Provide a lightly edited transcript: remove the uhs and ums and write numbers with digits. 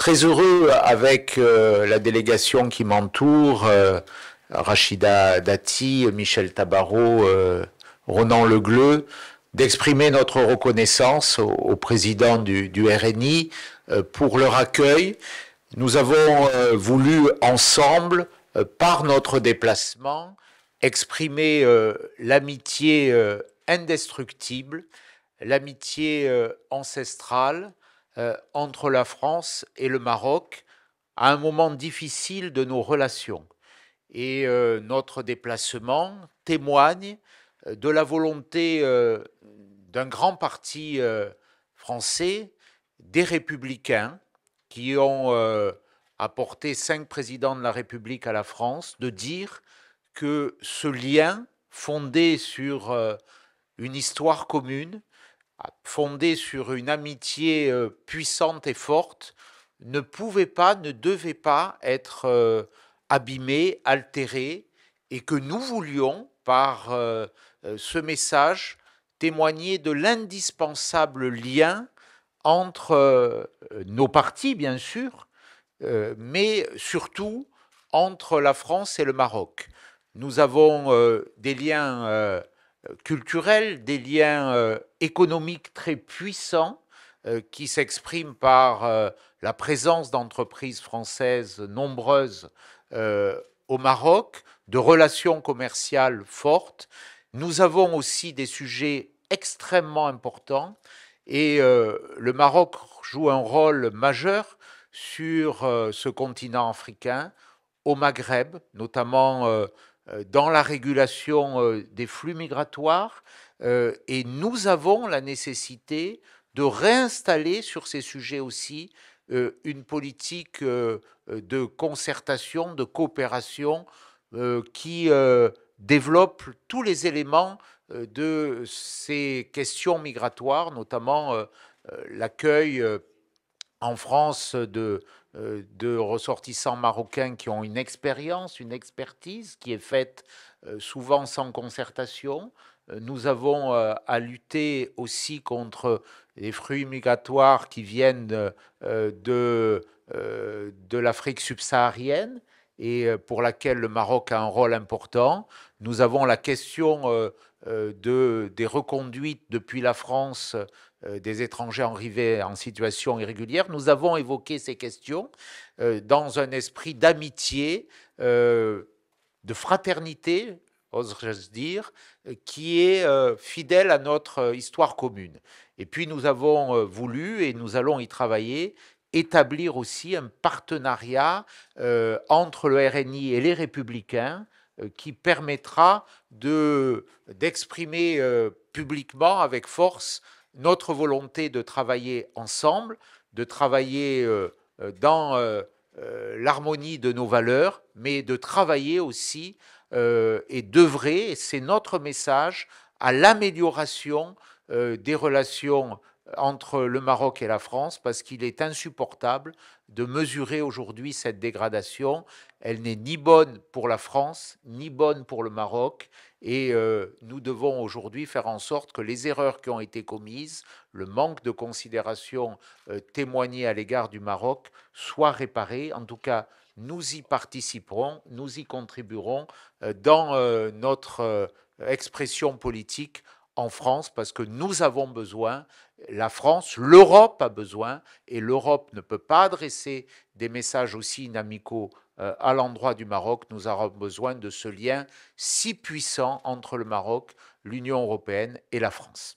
Très heureux avec la délégation qui m'entoure, Rachida Dati, Michel Tabarot, Ronan Legleu, d'exprimer notre reconnaissance au président du RNI pour leur accueil. Nous avons voulu ensemble, par notre déplacement, exprimer l'amitié indestructible, l'amitié ancestrale entre la France et le Maroc à un moment difficile de nos relations. Et notre déplacement témoigne de la volonté d'un grand parti français, des Républicains, qui ont apporté 5 présidents de la République à la France, de dire que ce lien fondé sur une histoire commune, fondé sur une amitié puissante et forte, ne pouvait pas, ne devait pas être abîmé, altéré, et que nous voulions, par ce message, témoigner de l'indispensable lien entre nos partis, bien sûr, mais surtout entre la France et le Maroc. Nous avons des liens culturels, des liens économiques très puissants qui s'expriment par la présence d'entreprises françaises nombreuses au Maroc, de relations commerciales fortes. Nous avons aussi des sujets extrêmement importants et le Maroc joue un rôle majeur sur ce continent africain, au Maghreb, notamment dans la régulation des flux migratoires, et nous avons la nécessité de réinstaller sur ces sujets aussi une politique de concertation, de coopération qui développe tous les éléments de ces questions migratoires, notamment l'accueil en France de ressortissants marocains qui ont une expérience, une expertise qui est faite souvent sans concertation. Nous avons à lutter aussi contre les flux migratoires qui viennent de l'Afrique subsaharienne et pour laquelle le Maroc a un rôle important. Nous avons la question des reconduites depuis la France des étrangers arrivés en situation irrégulière. Nous avons évoqué ces questions dans un esprit d'amitié, de fraternité, oserais-je dire, qui est fidèle à notre histoire commune. Et puis nous avons voulu, et nous allons y travailler, établir aussi un partenariat entre le RNI et les Républicains qui permettra d'exprimer publiquement avec force notre volonté de travailler ensemble, de travailler dans l'harmonie de nos valeurs, mais de travailler aussi et d'œuvrer, et c'est notre message, à l'amélioration des relations entre le Maroc et la France, parce qu'il est insupportable de mesurer aujourd'hui cette dégradation. Elle n'est ni bonne pour la France, ni bonne pour le Maroc, et nous devons aujourd'hui faire en sorte que les erreurs qui ont été commises, le manque de considération témoigné à l'égard du Maroc, soient réparés. En tout cas, nous y participerons, nous y contribuerons dans notre expression politique en France, parce que nous avons besoin, la France, l'Europe a besoin, et l'Europe ne peut pas adresser des messages aussi inamicaux à l'endroit du Maroc. Nous avons besoin de ce lien si puissant entre le Maroc, l'Union européenne et la France.